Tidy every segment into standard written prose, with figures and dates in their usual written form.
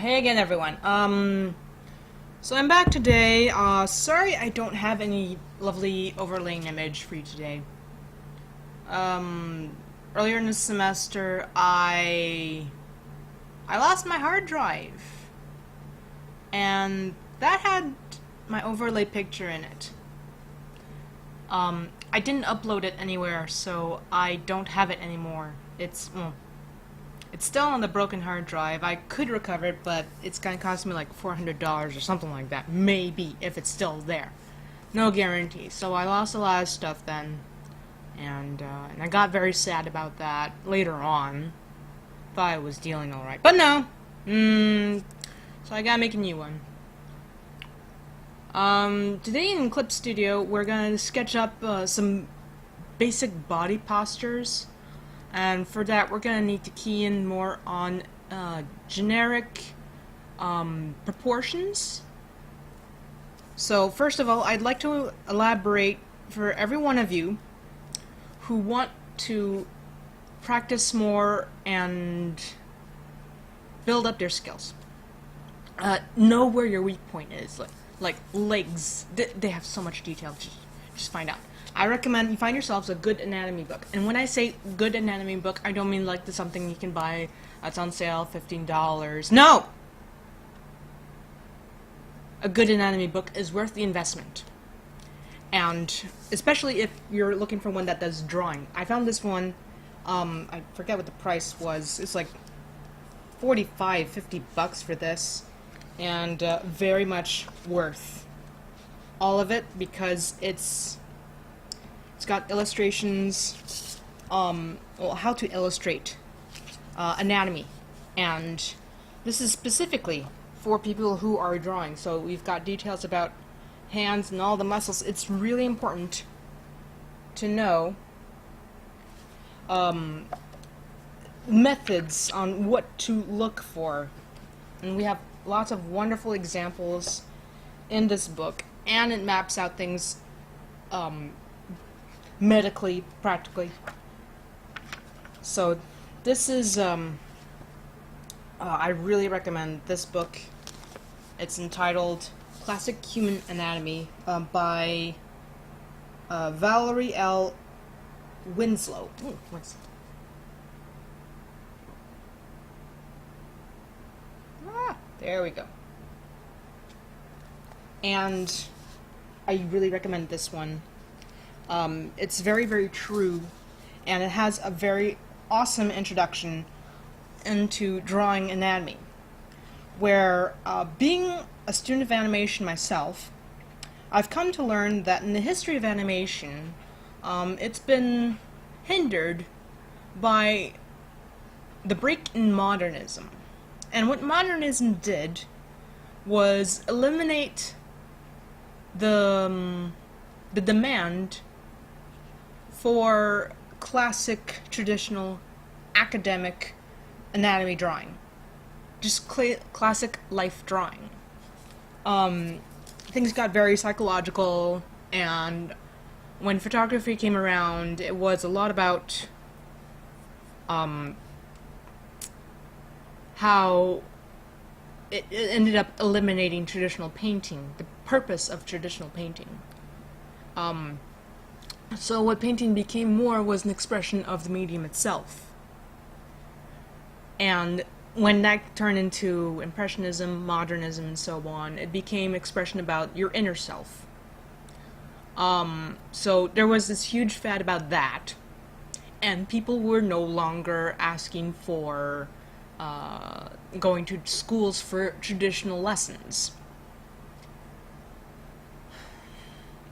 Hey again, everyone. So I'm back today. Sorry I don't have any lovely overlaying image for you today. Earlier in the semester, I lost my hard drive, and that had my overlay picture in it. I didn't upload it anywhere, so I don't have it anymore. It's still on the broken hard drive. I could recover it, but it's gonna cost me like $400 or something like that. Maybe, if it's still there. No guarantee. So I lost a lot of stuff then. And I got very sad about that later on. Thought I was dealing alright. But no! So I gotta make a new one. Today in Clip Studio, we're gonna sketch up some basic body postures. And for that, we're going to need to key in more on generic proportions. So first of all, I'd like to elaborate for every one of you who want to practice more and build up their skills. Know where your weak point is, like legs. They have so much detail. Just find out. I recommend you find yourselves a good anatomy book. And when I say good anatomy book, I don't mean like something you can buy that's on sale, $15. No! A good anatomy book is worth the investment. And especially if you're looking for one that does drawing. I found this one, I forget what the price was. It's like $45-50 for this. And very much worth all of it because it's got illustrations, how to illustrate anatomy, and this is specifically for people who are drawing. So we've got details about hands and all the muscles. It's really important to know methods on what to look for, and we have lots of wonderful examples in this book, and it maps out things medically, practically. So this is, I really recommend this book. It's entitled Classic Human Anatomy by Valerie L. Winslow. Ooh, Winslow. There we go. And I really recommend this one. It's very, very true, and it has a very awesome introduction into drawing anatomy, where, being a student of animation myself, I've come to learn that in the history of animation, it's been hindered by the break in modernism. And what modernism did was eliminate the demand for classic, traditional, academic anatomy drawing. Just classic life drawing. Things got very psychological, and when photography came around, it was a lot about how it ended up eliminating traditional painting, the purpose of traditional painting. So what painting became more was an expression of the medium itself. And when that turned into Impressionism, Modernism, and so on, it became expression about your inner self. So there was this huge fad about that, and people were no longer asking for going to schools for traditional lessons.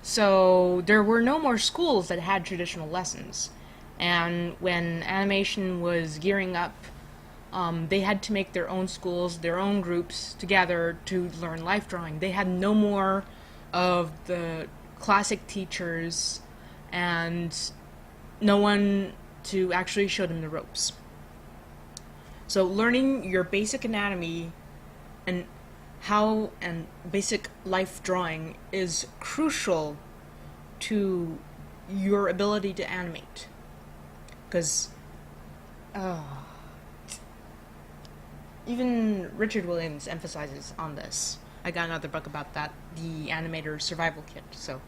So there were no more schools that had traditional lessons, and when animation was gearing up, they had to make their own schools, their own groups together to learn life drawing. They had no more of the classic teachers and no one to actually show them the ropes. So learning your basic anatomy and basic life drawing is crucial to your ability to animate. Because even Richard Williams emphasizes on this. I got another book about that, the Animator Survival Kit. So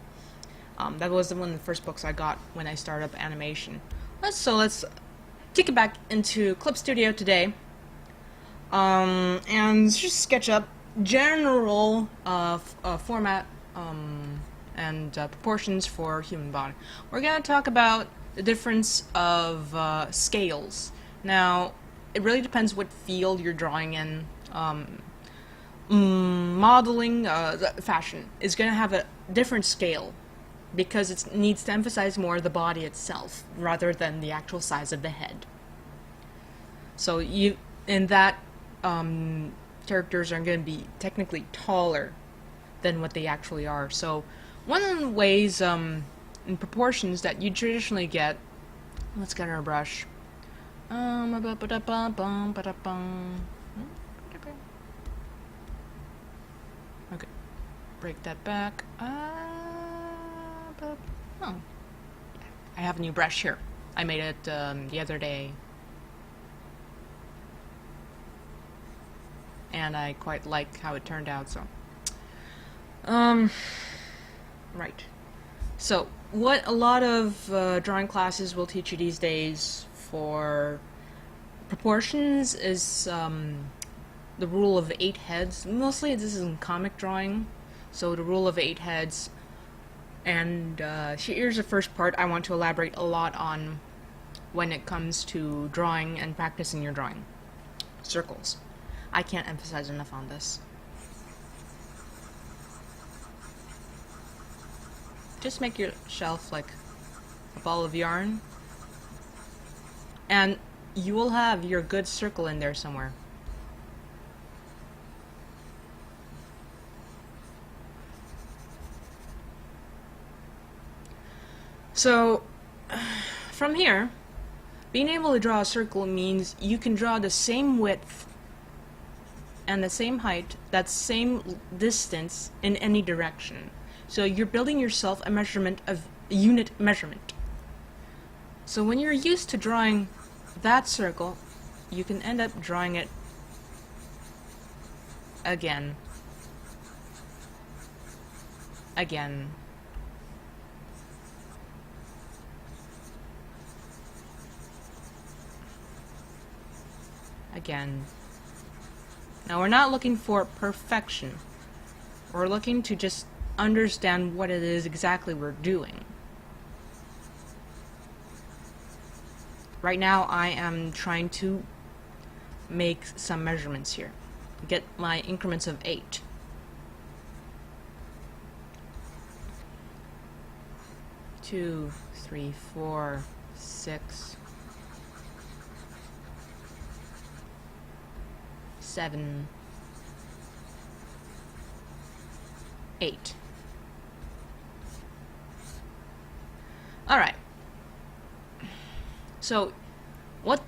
that was one of the first books I got when I started up animation. So let's kick it back into Clip Studio today, and just sketch up general format and proportions for human body. We're going to talk about the difference of scales. Now, it really depends what field you're drawing in. Modeling, fashion is going to have a different scale because it needs to emphasize more the body itself rather than the actual size of the head. So in that, characters are going to be technically taller than what they actually are. So one of the ways in proportions that you traditionally get, let's get our brush. Okay, break that back. Oh, I have a new brush here. I made it the other day, and I quite like how it turned out. So, right. So, what a lot of drawing classes will teach you these days for proportions is the rule of 8 heads. Mostly this is in comic drawing, so the rule of 8 heads. And here's the first part I want to elaborate a lot on when it comes to drawing and practicing your drawing. Circles. I can't emphasize enough on this. Just make your shelf like a ball of yarn, and you will have your good circle in there somewhere. So, from here, being able to draw a circle means you can draw the same width and the same height, that same distance in any direction. So you're building yourself a measurement of unit measurement. So when you're used to drawing that circle, you can end up drawing it again, again, again. Now we're not looking for perfection. We're looking to just understand what it is exactly we're doing. Right now I am trying to make some measurements here. Get my increments of 8. Two, 3, 4, 6, 7, 8. Alright. So, what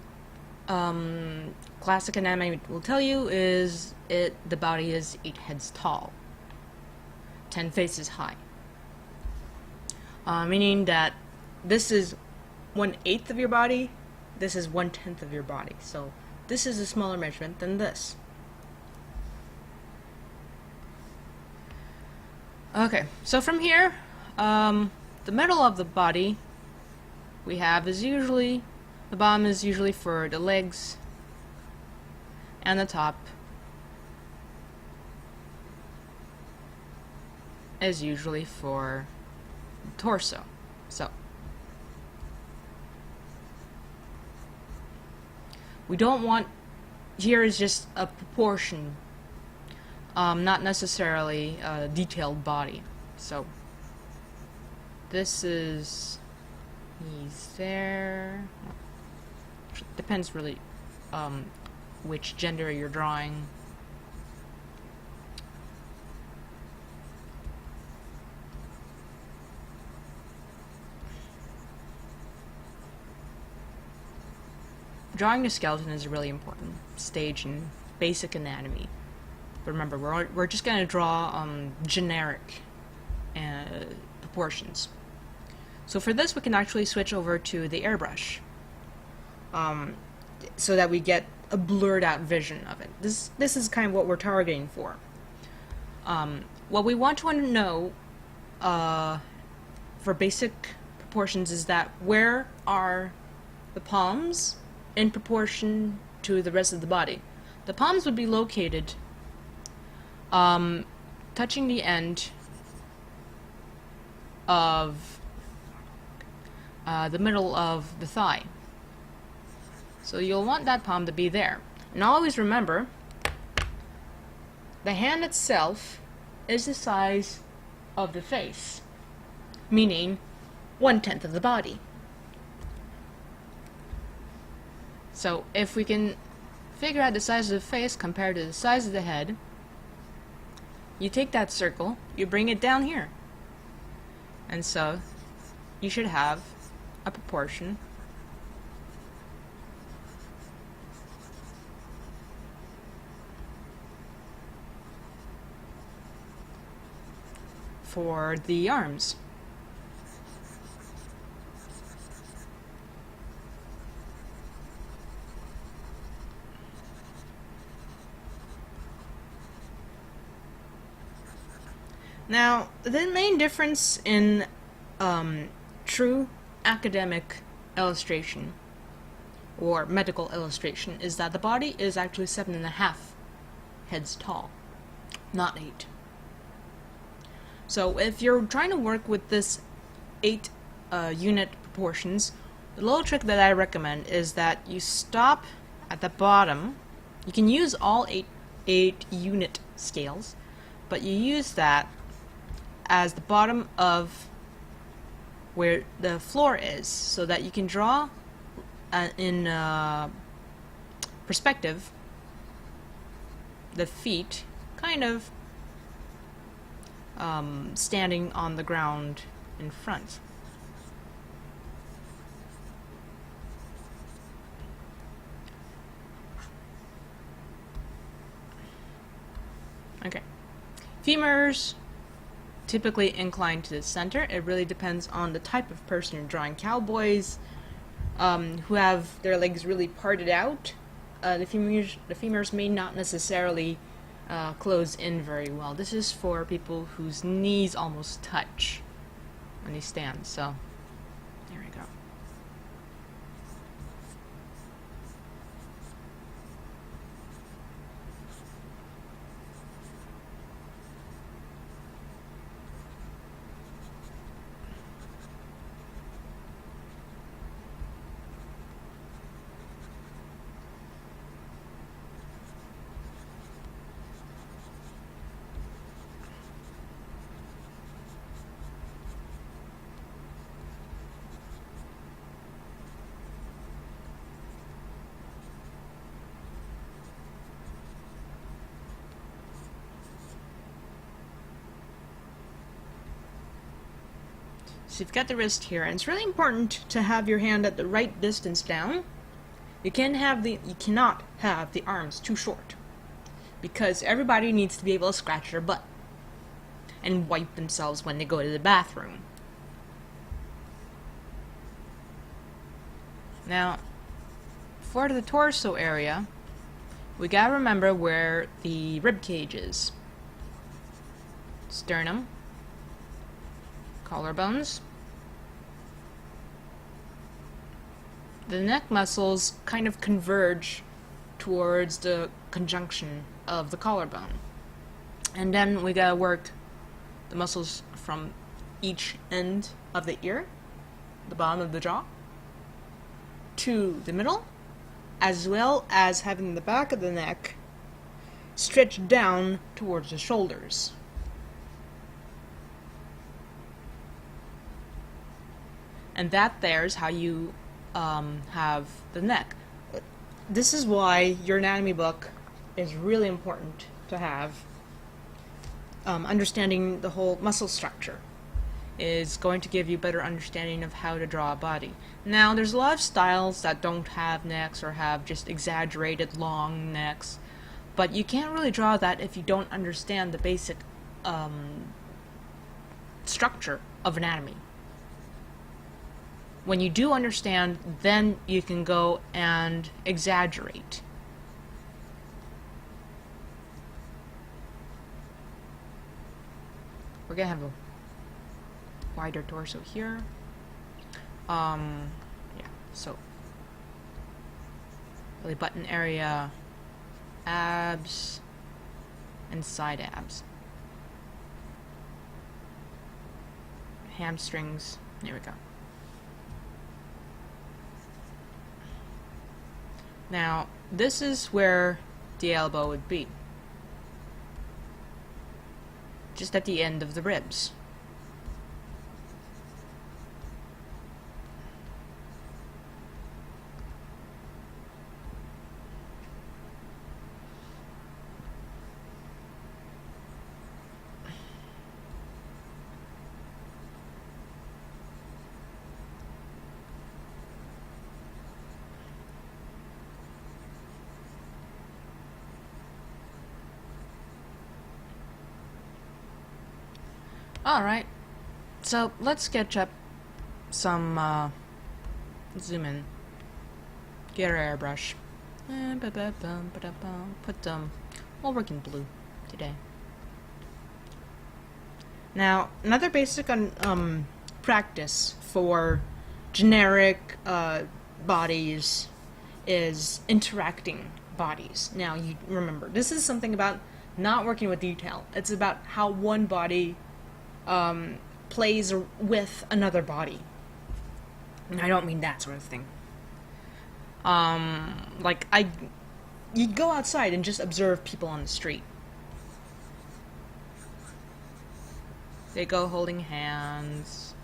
classic anatomy will tell you is the body is 8 heads tall, 10 faces high. Meaning that this is 1/8 of your body, this is 1/10 of your body. So this is a smaller measurement than this. Okay, so from here, the middle of the body we have is usually, the bottom is usually for the legs, and the top is usually for the torso. So we don't want, here is just a proportion, not necessarily a detailed body. So this is, he's there. Depends really which gender you're drawing. Drawing the skeleton is a really important stage in basic anatomy. But remember, we're just going to draw generic proportions. So for this, we can actually switch over to the airbrush, so that we get a blurred out vision of it. This is kind of what we're targeting for. What we want to know for basic proportions is that where are the palms in proportion to the rest of the body. The palms would be located touching the end of the middle of the thigh. So you'll want that palm to be there. And always remember, the hand itself is the size of the face, meaning 1/10 of the body. So if we can figure out the size of the face compared to the size of the head, you take that circle, you bring it down here. And so you should have a proportion for the arms. Now, the main difference in true academic illustration or medical illustration is that the body is actually 7.5 heads tall, not 8. So if you're trying to work with this 8 unit proportions, the little trick that I recommend is that you stop at the bottom. You can use all 8 unit scales, but you use that as the bottom of where the floor is, so that you can draw in perspective the feet kind of standing on the ground in front. Okay. Femurs typically inclined to the center. It really depends on the type of person you're drawing. Cowboys who have their legs really parted out, the femurs may not necessarily close in very well. This is for people whose knees almost touch when they stand. So there we go. So you've got the wrist here, and it's really important to have your hand at the right distance down. You cannot have the arms too short, because everybody needs to be able to scratch their butt and wipe themselves when they go to the bathroom. Now, for the torso area, we gotta remember where the rib cage is. Sternum, collarbones. The neck muscles kind of converge towards the conjunction of the collarbone. And then we gotta work the muscles from each end of the ear, the bottom of the jaw, to the middle, as well as having the back of the neck stretch down towards the shoulders. And that there's how you have the neck. This is why your anatomy book is really important to have. Understanding the whole muscle structure is going to give you better understanding of how to draw a body. Now, there's a lot of styles that don't have necks or have just exaggerated long necks, but you can't really draw that if you don't understand the basic structure of anatomy. When you do understand, then you can go and exaggerate we're gonna have a wider torso here. Yeah, so belly button area, abs, and side abs. Hamstrings, there we go. Now, this is where the elbow would be. Just at the end of the ribs. Alright, so let's sketch up some, zoom in, get our airbrush, put we'll work in blue today. Now, another basic practice for generic bodies is interacting bodies. Now, you remember, this is something about not working with detail. It's about how one body plays with another body. And I don't mean that sort of thing. Like, you'd go outside and just observe people on the street. They go holding hands.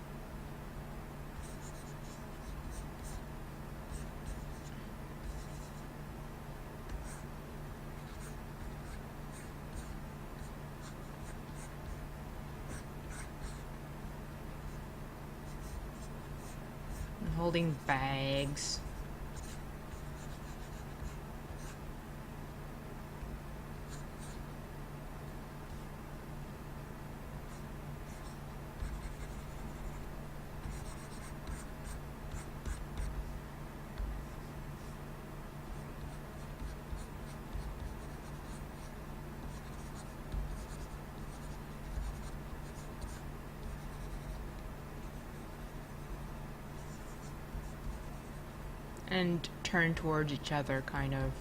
Holding bags. And turn towards each other, kind of.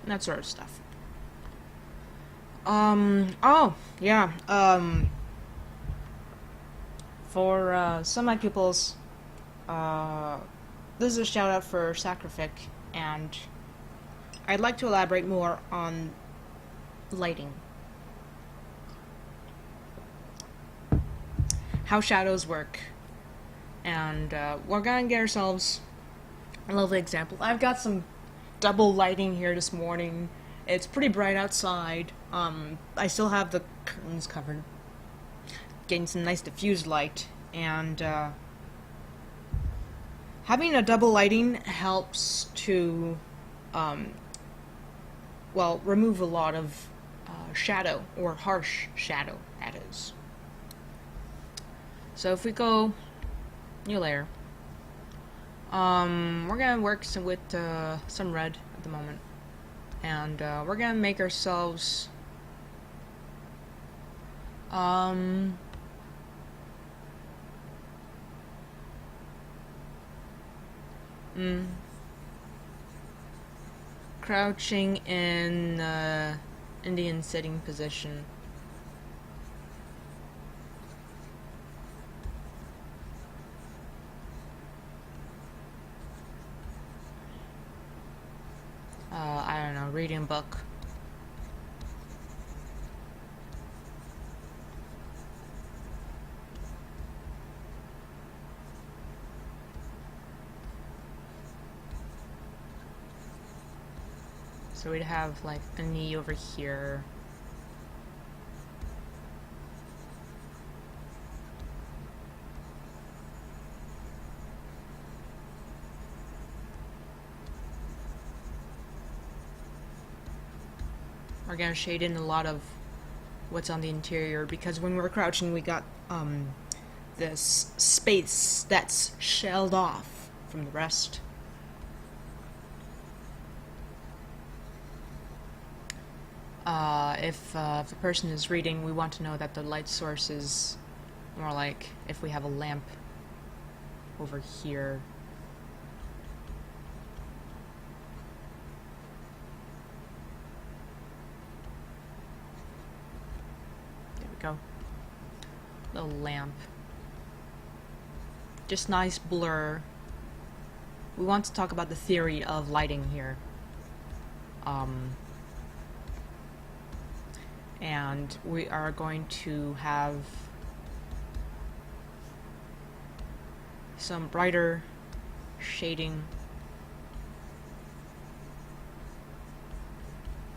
That sort of stuff. Oh, yeah, for, some of my pupils, this is a shout out for Sacrific, and I'd like to elaborate more on lighting. How shadows work. And, we're gonna get ourselves a lovely example. I've got some double lighting here this morning. It's pretty bright outside. I still have the curtains covered. Getting some nice diffused light. And, having a double lighting helps to, well, remove a lot of shadow, or harsh shadow, that is. So if we go new layer, we're gonna work with some red at the moment, and we're gonna make ourselves Um, mm, Crouching in Indian sitting position. I don't know, reading a book. So we'd have like a knee over here. We're gonna shade in a lot of what's on the interior because when we're crouching we got this space that's shelled off from the rest. If the person is reading, we want to know that the light source is more like if we have a lamp over here. There we go. Little lamp. Just nice blur. We want to talk about the theory of lighting here. And we are going to have some brighter shading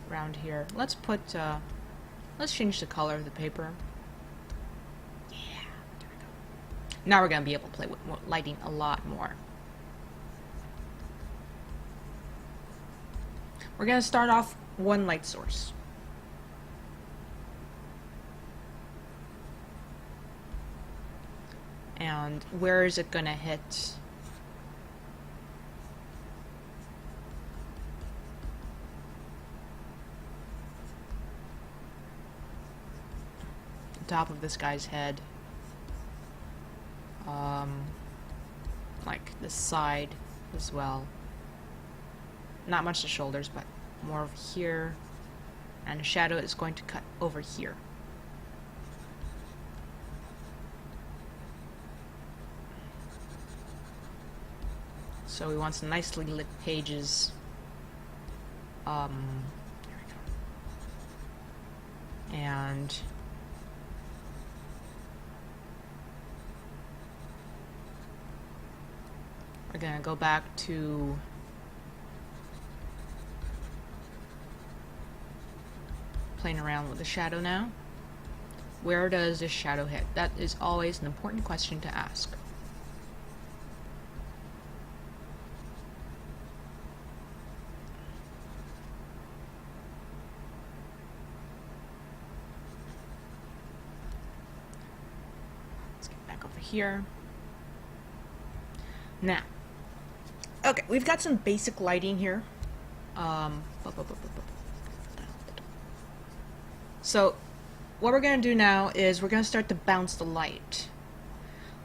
around here. Let's change the color of the paper. Yeah, there we go. Now we're gonna be able to play with lighting a lot more. We're gonna start off one light source. And where is it gonna hit? The top of this guy's head. Like the side as well. Not much the shoulders, but more over here. And the shadow is going to cut over here. So we want some nicely lit pages. There we go. And we're gonna go back to playing around with the shadow now. Where does this shadow hit? That is always an important question to ask. Here. Now, okay, we've got some basic lighting here. So, what we're going to do now is we're going to start to bounce the light.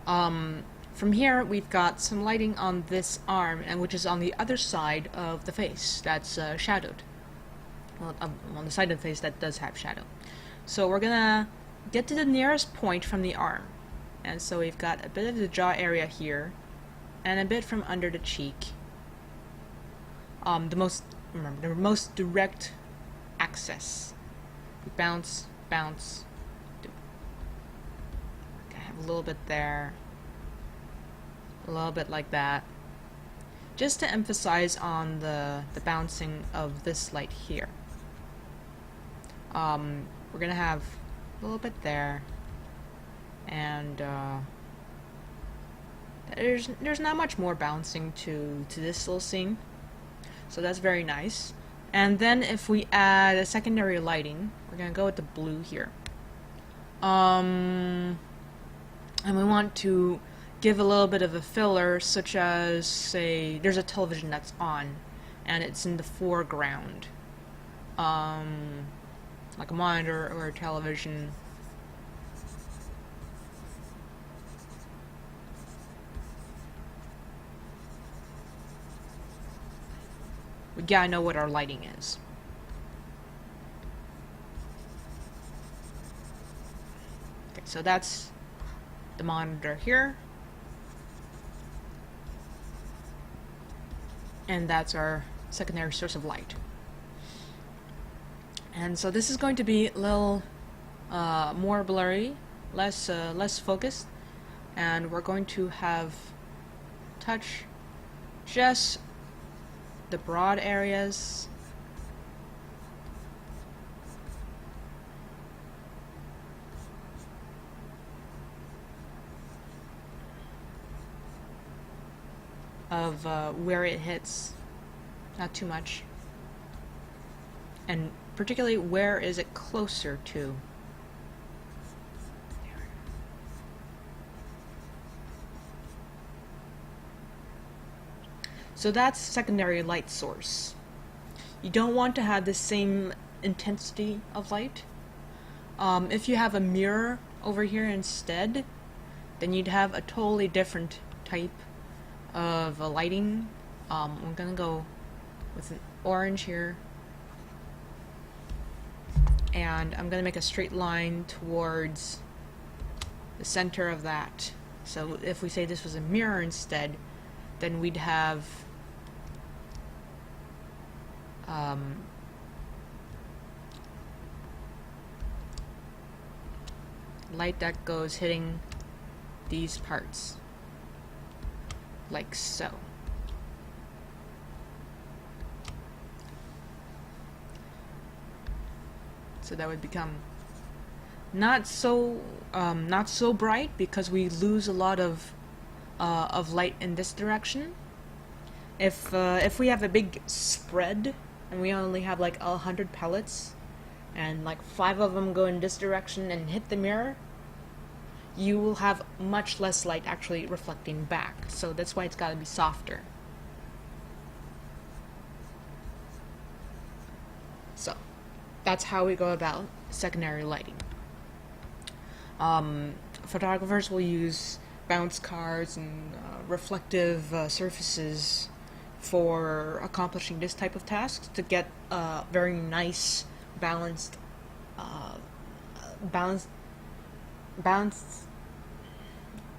From here, we've got some lighting on this arm, and which is on the other side of the face that's shadowed. Well, on the side of the face that does have shadow. So we're going to get to the nearest point from the arm. And so we've got a bit of the jaw area here, and a bit from under the cheek. The most direct access. We bounce, bounce. I have a little bit there, a little bit like that, just to emphasize on the bouncing of this light here. We're gonna have a little bit there. And there's not much more bouncing to this little scene, so that's very nice. And then if we add a secondary lighting, we're gonna go with the blue here. And we want to give a little bit of a filler, such as, say, there's a television that's on, and it's in the foreground, like a monitor or a television. we gotta know what our lighting is. Okay, so that's the monitor here. And that's our secondary source of light. And so this is going to be a little more blurry, less focused, and we're going to have touch just the broad areas. Of where it hits, not too much, and particularly where is it closer to. So that's secondary light source. You don't want to have the same intensity of light. If you have a mirror over here instead, then you'd have a totally different type of lighting. I'm gonna go with an orange here, and I'm gonna make a straight line towards the center of that. So if we say this was a mirror instead, then we'd have light that goes hitting these parts, like so. So that would become not so bright, because we lose a lot of light in this direction. If we have a big spread and we only have like 100 pellets, and like 5 of them go in this direction and hit the mirror, you will have much less light actually reflecting back. So that's why it's got to be softer. So that's how we go about secondary lighting. Photographers will use bounce cards and reflective surfaces for accomplishing this type of task, to get very nice balanced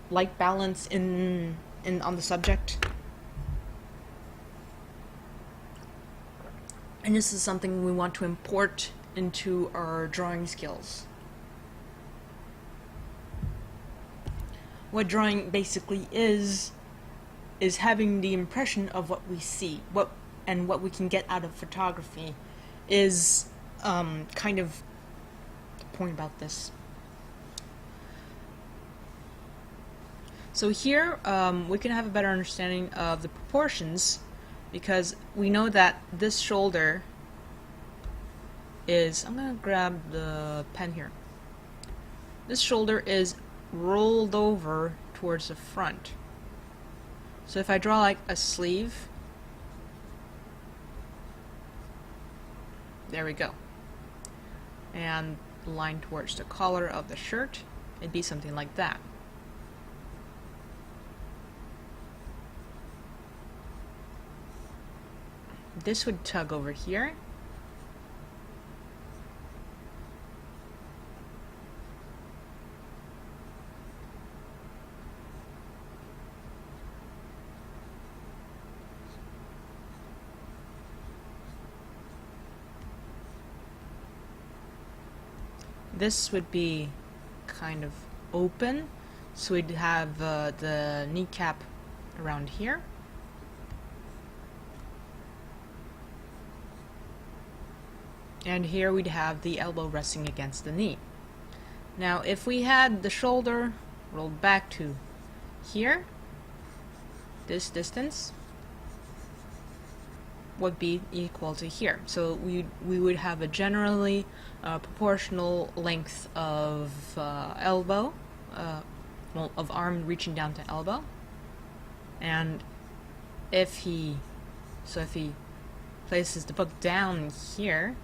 light balance in on the subject. And this is something we want to import into our drawing skills. What drawing basically is having the impression of what we see, what we can get out of photography is kind of the point about this. So here we can have a better understanding of the proportions, because we know that this shoulder is, I'm going to grab the pen here, this shoulder is rolled over towards the front. So if I draw like a sleeve, there we go, and line towards the collar of the shirt, it'd be something like that. This would tug over here. This would be kind of open, so we'd have the kneecap around here. And here we'd have the elbow resting against the knee. Now if we had the shoulder rolled back to here, this distance would be equal to here. So we would have a generally proportional length of elbow, well, of arm reaching down to elbow. And if he places the book down here,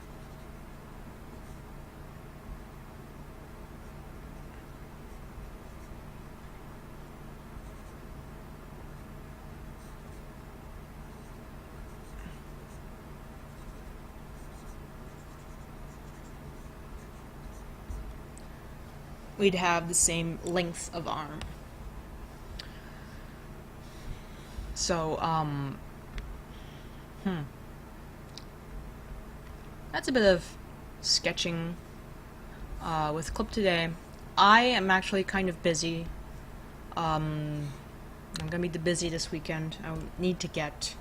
we'd have the same length of arm. So, that's a bit of sketching with Clip today. I am actually kind of busy. I'm gonna be busy this weekend. I need to get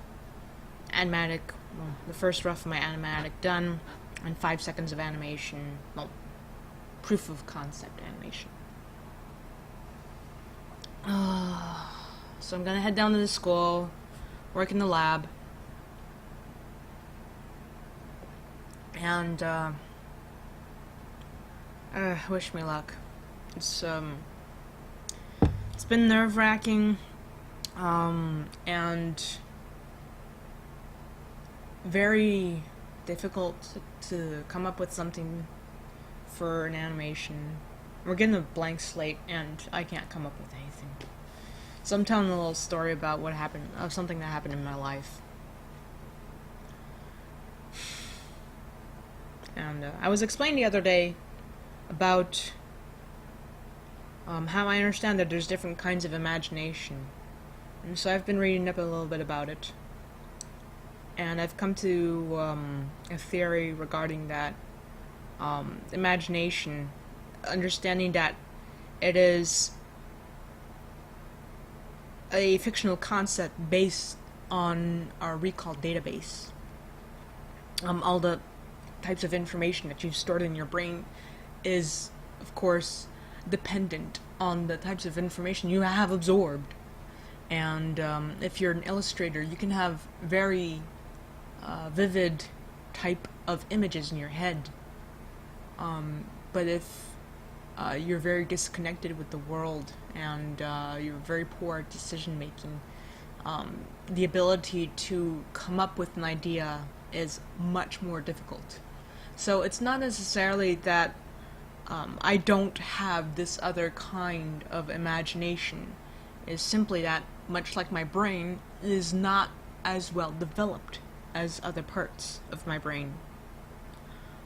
the first rough of my animatic done, and 5 seconds of animation, proof of concept animation. So I'm gonna head down to the school, work in the lab, and wish me luck. It's been nerve-wracking, and very difficult to come up with something for an animation. We're getting a blank slate, and I can't come up with anything. So I'm telling a little story about something that happened in my life. And I was explaining the other day about how I understand that there's different kinds of imagination. And so I've been reading up a little bit about it. And I've come to a theory regarding that imagination, understanding that it is a fictional concept based on our recall database. All the types of information that you've stored in your brain is, of course, dependent on the types of information you have absorbed. And if you're an illustrator, you can have very vivid type of images in your head. But if you're very disconnected with the world and you're very poor at decision making, the ability to come up with an idea is much more difficult. So it's not necessarily that I don't have this other kind of imagination. It's simply that, much like my brain, is not as well developed as other parts of my brain.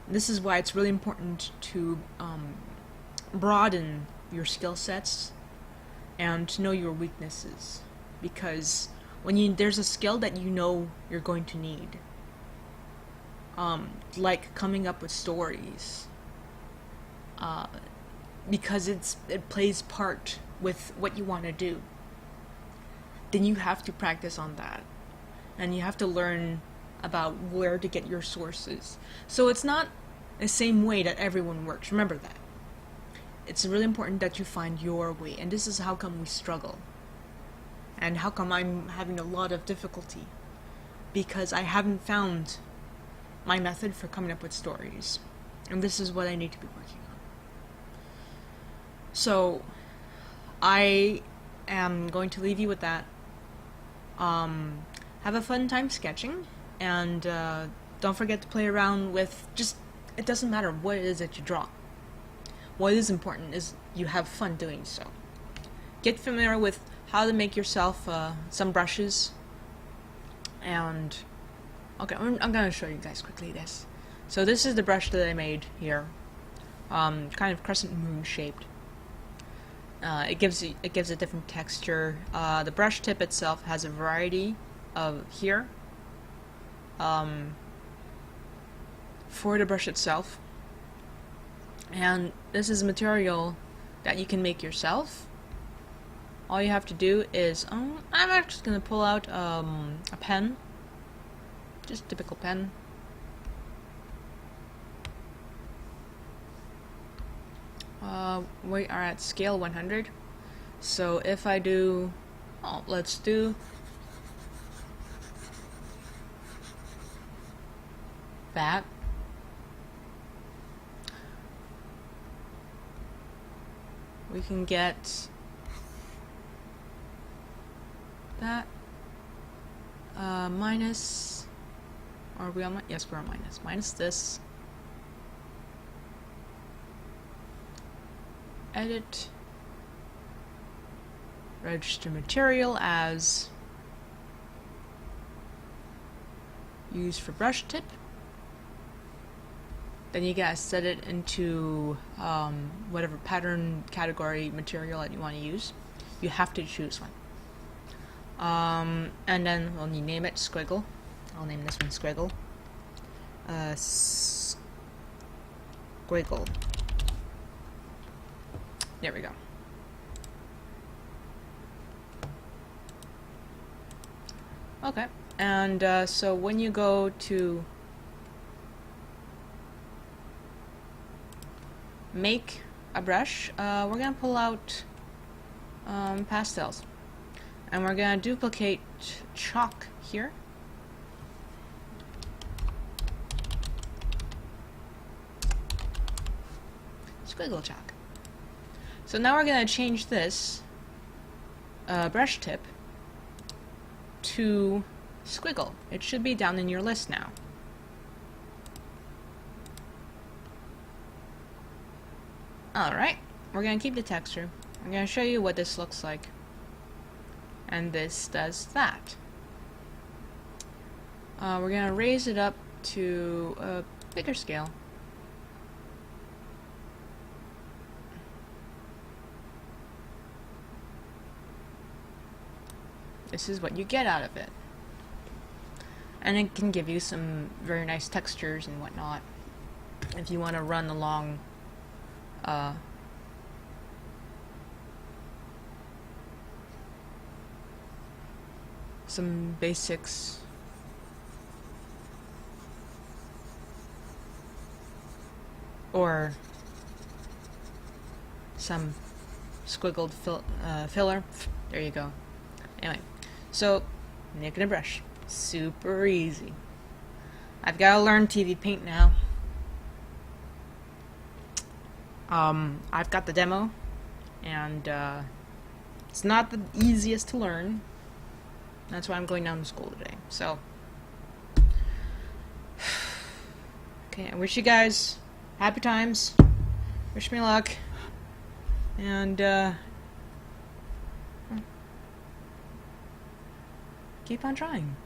This is why it's really important to broaden your skill sets and to know your weaknesses, because when there's a skill that you know you're going to need, like coming up with stories, because it plays part with what you want to do, then you have to practice on that, and you have to learn about where to get your sources. So it's not the same way that everyone works. Remember that. It's really important that you find your way, and this is how come we struggle, and how come I'm having a lot of difficulty, because I haven't found my method for coming up with stories, and this is what I need to be working on. So I am going to leave you with that. Have a fun time sketching, and don't forget to play around with it doesn't matter what it is that you draw. What is important is you have fun doing so. Get familiar with how to make yourself some brushes. And okay, I'm gonna show you guys quickly this. So this is the brush that I made here, kind of crescent moon shaped. It gives a different texture. The brush tip itself has a variety of here. For the brush itself, and this is material that you can make yourself. All you have to do is I'm actually gonna pull out a pen, just typical pen. We are at scale 100, so if I do, let's do that. We can get that minus, are we on, yes, we're on minus this, edit, register material as used for brush tip, then you gotta set it into whatever pattern category material that you want to use. You have to choose one. And then when you name it squiggle, I'll name this one squiggle. Squiggle. There we go. Okay, and so when you go to make a brush, we're gonna pull out pastels, and we're gonna duplicate chalk here. Squiggle chalk. So now we're gonna change this brush tip to squiggle. It should be down in your list now. Alright, we're gonna keep the texture. I'm gonna show you what this looks like. And this does that. We're gonna raise it up to a bigger scale. This is what you get out of it. And it can give you some very nice textures and whatnot if you want to run along some basics. Or some squiggled filler. There you go. Anyway, so making a brush. Super easy. I've got to learn TV Paint now. I've got the demo, and it's not the easiest to learn. That's why I'm going down to school today. So, okay, I wish you guys happy times. Wish me luck. And, keep on trying.